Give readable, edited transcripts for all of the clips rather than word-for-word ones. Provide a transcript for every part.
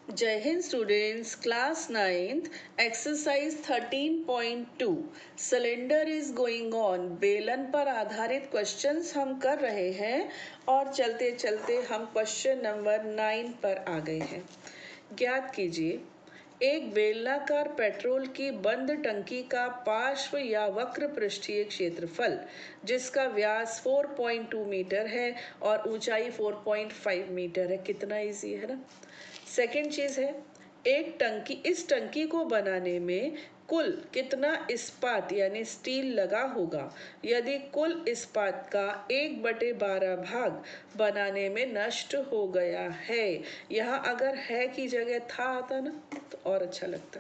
जय Hind students, class 9th exercise 13.2 cylinder is going on. बेलन पर आधारित क्वेश्चंस हम कर रहे हैं और चलते चलते हम क्वेश्चन नंबर 9 पर आ गए हैं। ज्ञात कीजिए एक बेलनाकार पेट्रोल की बंद टंकी का पार्श्व या वक्र पृष्ठीय क्षेत्रफल जिसका व्यास 4.2 मीटर है और ऊंचाई 4.5 मीटर है। कितना इजी है ना। सेकेंड चीज है, इस टंकी को बनाने में कुल कितना इस्पात यानी स्टील लगा होगा यदि कुल इस्पात का 1/12 भाग बनाने में नष्ट हो गया है। यहाँ अगर है की जगह था आता ना तो और अच्छा लगता।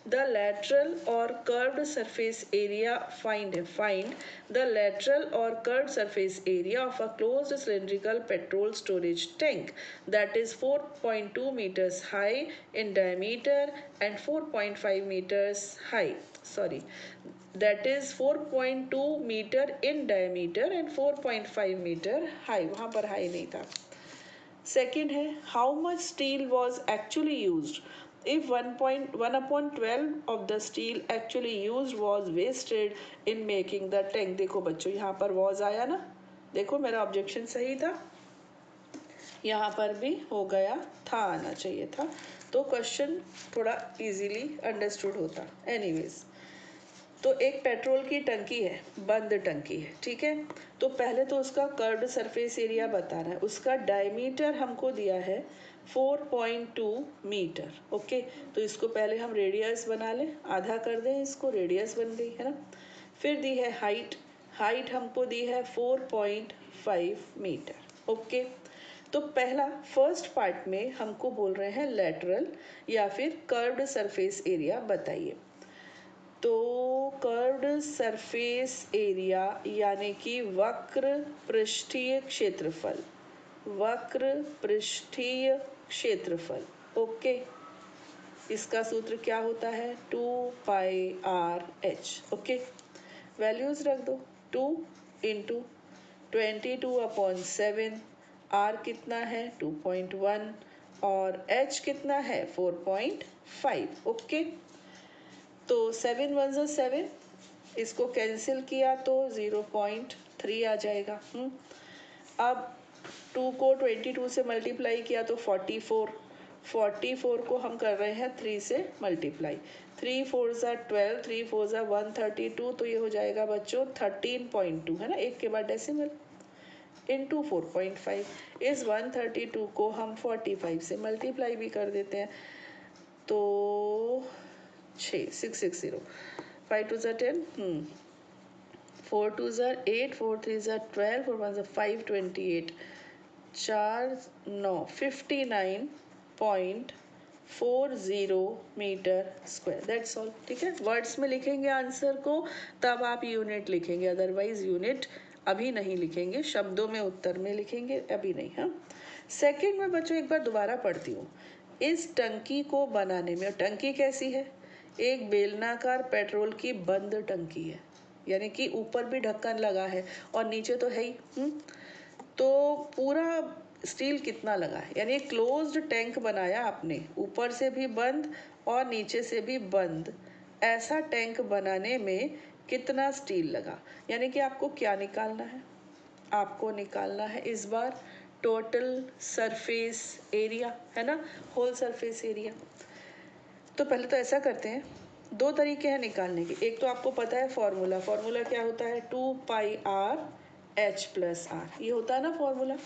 The lateral or curved surface area find the lateral or curved surface area of a closed cylindrical petrol storage tank that is 4.2 meters high in diameter and 4.5 meters high. That is 4.2 meter in diameter and 4.5 meter high. वहाँ पर high नहीं था। Second है, how much steel was actually used? If 1.1/12 of the steel actually used was wasted in making the tank। देखो बच्चों यहाँ पर was आया ना, देखो मेरा ऑब्जेक्शन सही था, यहाँ पर भी हो गया था, आना चाहिए था तो क्वेश्चन थोड़ा इजीली अंडरस्टूड होता। एनीवेज, तो एक पेट्रोल की टंकी है, बंद टंकी है, ठीक है। तो पहले तो उसका कर्व्ड सरफेस एरिया बताना है। उसका डायमीटर हमको दिया है 4.2 मीटर। ओके, तो इसको पहले हम रेडियस बना लें, आधा कर दें इसको, रेडियस बन गई है ना। फिर दी है हाइट, हाइट हमको दी है 4.5 मीटर। ओके, तो पहला फर्स्ट पार्ट में हमको बोल रहे हैं लेटरल या फिर कर्व्ड सरफेस एरिया बताइए। तो कर्व्ड सरफेस एरिया यानी कि वक्र पृष्ठीय क्षेत्रफल, वक्र पृष्ठीय क्षेत्रफल। ओके, इसका सूत्र क्या होता है 2πr/h। ओके, वैल्यूज रख दो, 2 इंटू 22/7, r कितना है 2.1 और h कितना है 4.5। ओके, तो 7 1 ज़ा 7, इसको कैंसिल किया तो 0.3 आ जाएगा। अब 2 को 22 से मल्टीप्लाई किया तो 44, 44 को हम कर रहे हैं 3 से मल्टीप्लाई, 3 4 ज़ा 12, 3 4 ज़ा 132, तो ये हो जाएगा बच्चों 13.2 है ना, एक के बाद डेसिमल इंटू 4.5। इस 132 को हम 45 से मल्टीप्लाई भी कर देते हैं तो 660, 5 2 ज़ा 10, 4 2 ज़ा 8, 4 3 ज़ा 12, 4 1 ज़ा 5, 28, 4 9 59.40 मीटर स्क्वायर। That's all. ठीक है, वर्ड्स में लिखेंगे आंसर को तब आप यूनिट लिखेंगे, अदरवाइज यूनिट अभी नहीं लिखेंगे, शब्दों में उत्तर में लिखेंगे, अभी नहीं। हाँ, सेकंड में बच्चों एक बार दोबारा पढ़ती हूँ। इस टंकी को बनाने में, टंकी कैसी है, एक बेलनाकार पेट्रोल की बंद टंकी है, यानी कि ऊपर भी ढक्कन लगा है और नीचे तो है ही। तो पूरा स्टील कितना लगा है, यानी क्लोज्ड टैंक बनाया आपने, ऊपर से भी बंद और नीचे से भी बंद। ऐसा टैंक बनाने में कितना स्टील लगा, यानी कि आपको क्या निकालना है, आपको निकालना है इस बार टोटल सरफेस एरिया, है ना, होल सरफेस एरिया। तो पहले तो ऐसा करते हैं, दो तरीके हैं निकालने के। एक तो आपको पता है फॉर्मूला, फॉर्मूला क्या होता है 2πr/h+r, ये होता है ना फॉर्मूला।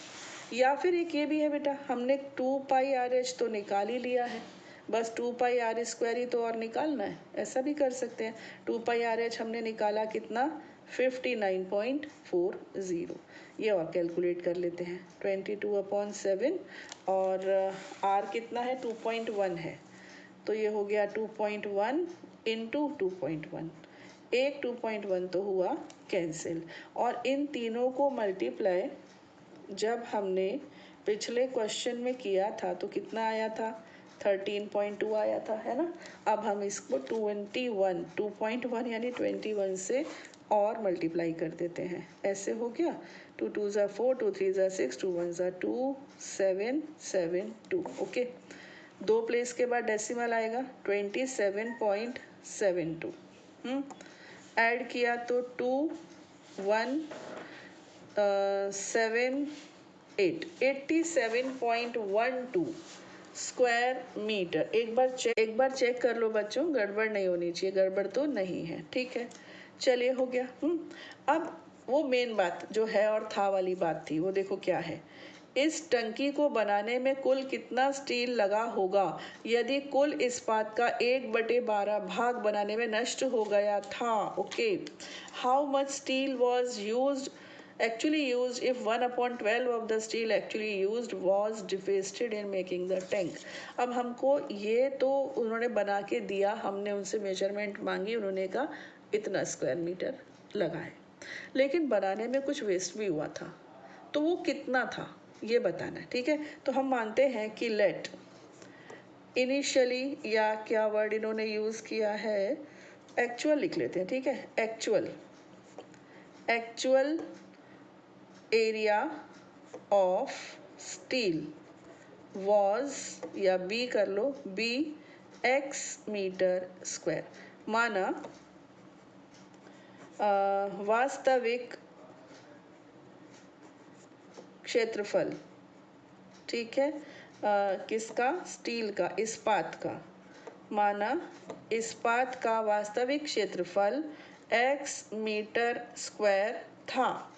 या फिर एक ये भी है बेटा, हमने 2πr/h तो निकाल ही लिया है, बस 2πr² ही तो और निकालना है, ऐसा भी कर सकते हैं। 2πr/h हमने निकाला कितना 59.40, ये और कैलकुलेट कर लेते हैं 22/7 और r कितना है 2.1 है, तो ये हो गया 2.1 इंटू 2.1, एक 2.1 तो हुआ कैंसिल, और इन तीनों को मल्टीप्लाई जब हमने पिछले क्वेश्चन में किया था तो कितना आया था 13.2 आया था, है ना। अब हम इसको 2.1 यानी 21 से और मल्टीप्लाई कर देते हैं, ऐसे हो गया 2 2 ज़ा 4, 2 3 ज़ा 6, 2 1 ज़ा 2, 7 7 2। ओके, 2 प्लेस के बाद डेसिमल आएगा 27.72। ऐड किया तो 87.12 स्क्वायर मीटर। एक बार चेक कर लो बच्चों, गड़बड़ नहीं होनी चाहिए, गड़बड़ तो नहीं है, ठीक है। चलिए हो गया। अब वो मेन बात जो है और था वाली बात थी, वो देखो क्या है। इस टंकी को बनाने में कुल कितना स्टील लगा होगा यदि कुल इस्पात का 1/12 भाग बनाने में नष्ट हो गया था। Okay, how much steel was actually used if 1/12 of the steel actually used was divested in making the tank। अब हमको ये तो उन्होंने बना के दिया, हमने उनसे मेजरमेंट मांगी, उन्होंने कहा इतना स्क्वायर मीटर लगा है, लेकिन बनाने में कुछ वेस्ट भी हुआ था, तो वो कितना था ये बताना है, ठीक है। तो हम मानते हैं कि लेट इनिशियली, या क्या वर्ड इन्होंने यूज़ किया है, एक्चुअल लिख लेते हैं, ठीक है। Actual area of steel was, या बी कर लो, बी x मीटर स्क्वायर। माना वास्तविक क्षेत्रफल, ठीक है, किसका, स्टील का, इस्पात का। माना इस्पात का वास्तविक क्षेत्रफल x मीटर स्क्वायर था,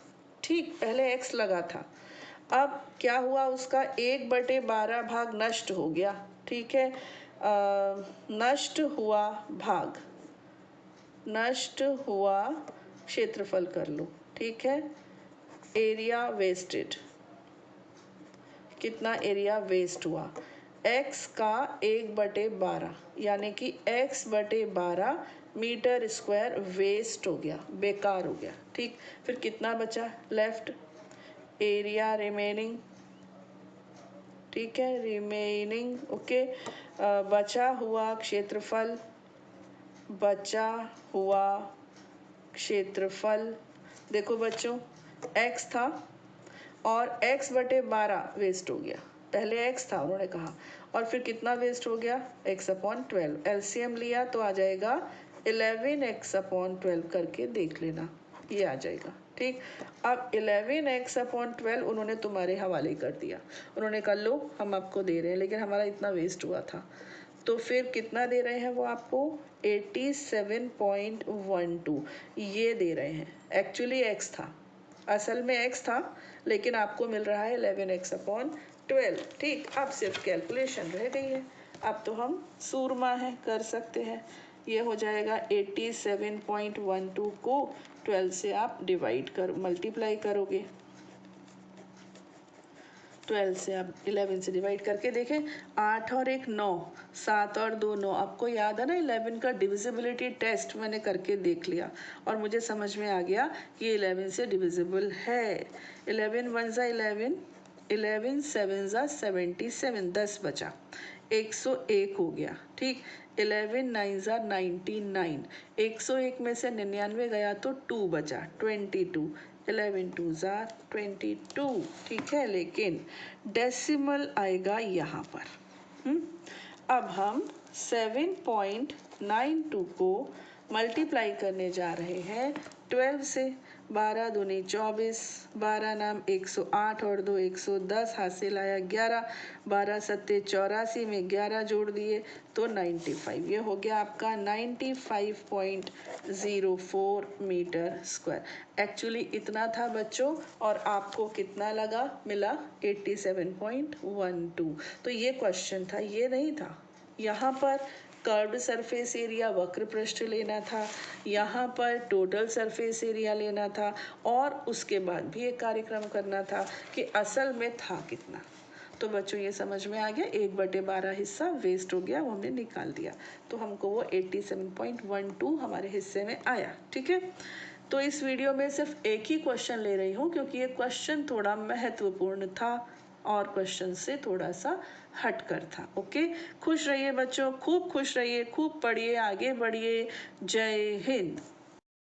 ठीक, पहले x लगा था। अब क्या हुआ, उसका 1/12 भाग नष्ट हो गया, ठीक है। नष्ट हुआ क्षेत्रफल कर लो, ठीक है। एरिया वेस्टेड, कितना एरिया वेस्ट हुआ, x का 1/12, यानी कि x/12 मीटर स्क्वायर वेस्ट हो गया, बेकार हो गया, ठीक। फिर कितना बचा, लेफ्ट एरिया रिमेनिंग, ठीक है, रिमेनिंग, ओके। बचा हुआ क्षेत्रफल, देखो बच्चों, x था और x/12 वेस्ट हो गया, पहले x था उन्होंने कहा, और फिर कितना वेस्ट हो गया, x/12। एलसीएम लिया तो आ जाएगा 11x/12, करके देख लेना, ये आ जाएगा, ठीक। अब 11x/12 उन्होंने तुम्हारे हवाले कर दिया, उन्होंने कहा लो हम आपको दे रहे हैं, लेकिन हमारा इतना वेस्ट हुआ था, तो फिर कितना दे रहे हैं वो आपको, 87.12 ये दे रहे हैं। एक्चुअली x था, असल में x था, लेकिन आपको मिल रहा है 11x/12, ठीक। अब सिर्फ कैलकुलेशन रह गई है, अब तो हम सूरमा हैं, कर सकते हैं। ये हो जाएगा 87.12 को 12 से आप मल्टीप्लाई करोगे, 12 से आप 11 से डिवाइड करके देखें, 8 और 1 9, 7 और 2 9। आपको याद है ना 11 का डिविजिबिलिटी टेस्ट मैंने करके देख लिया और मुझे समझ में आ गया कि 11 से डिविजिबल है। 11 1 ज़ा 11, 11 7 ज़ा 77, 10 बचा, 101 हो गया, ठीक। 11 9 ज़ा 99, 101 में से 99 गया तो 2 बचा, 22, 11 2 ज़ा 22, ठीक है। लेकिन डेसिमल आएगा यहाँ पर। अब हम 7.92 को मल्टीप्लाई करने जा रहे हैं 12 से। 12 दूनी 24, 12 नाम 108 और 2 110, हासिल आया 11, 12 सत्ते 84 में 11 जोड़ दिए तो 95। ये हो गया आपका 95.04 मीटर स्क्वायर। एक्चुअली इतना था बच्चों, और आपको कितना मिला 87.12। तो ये क्वेश्चन था, ये नहीं था। यहाँ पर कर्व्ड सरफेस एरिया, वक्र पृष्ठ लेना था, यहाँ पर टोटल सरफेस एरिया लेना था, और उसके बाद भी एक कार्यक्रम करना था कि असल में था कितना। तो बच्चों ये समझ में आ गया, 1/12 हिस्सा वेस्ट हो गया, वो हमने निकाल दिया, तो हमको वो 87.12 हमारे हिस्से में आया, ठीक है। तो इस वीडियो में सिर्फ एक ही क्वेश्चन ले रही हूँ, क्योंकि ये क्वेश्चन थोड़ा महत्वपूर्ण था और क्वेश्चन से थोड़ा सा हटकर था। ओके, खुश रहिए बच्चों, खूब खुश रहिए, खूब पढ़िए, आगे बढ़िए। जय हिंद।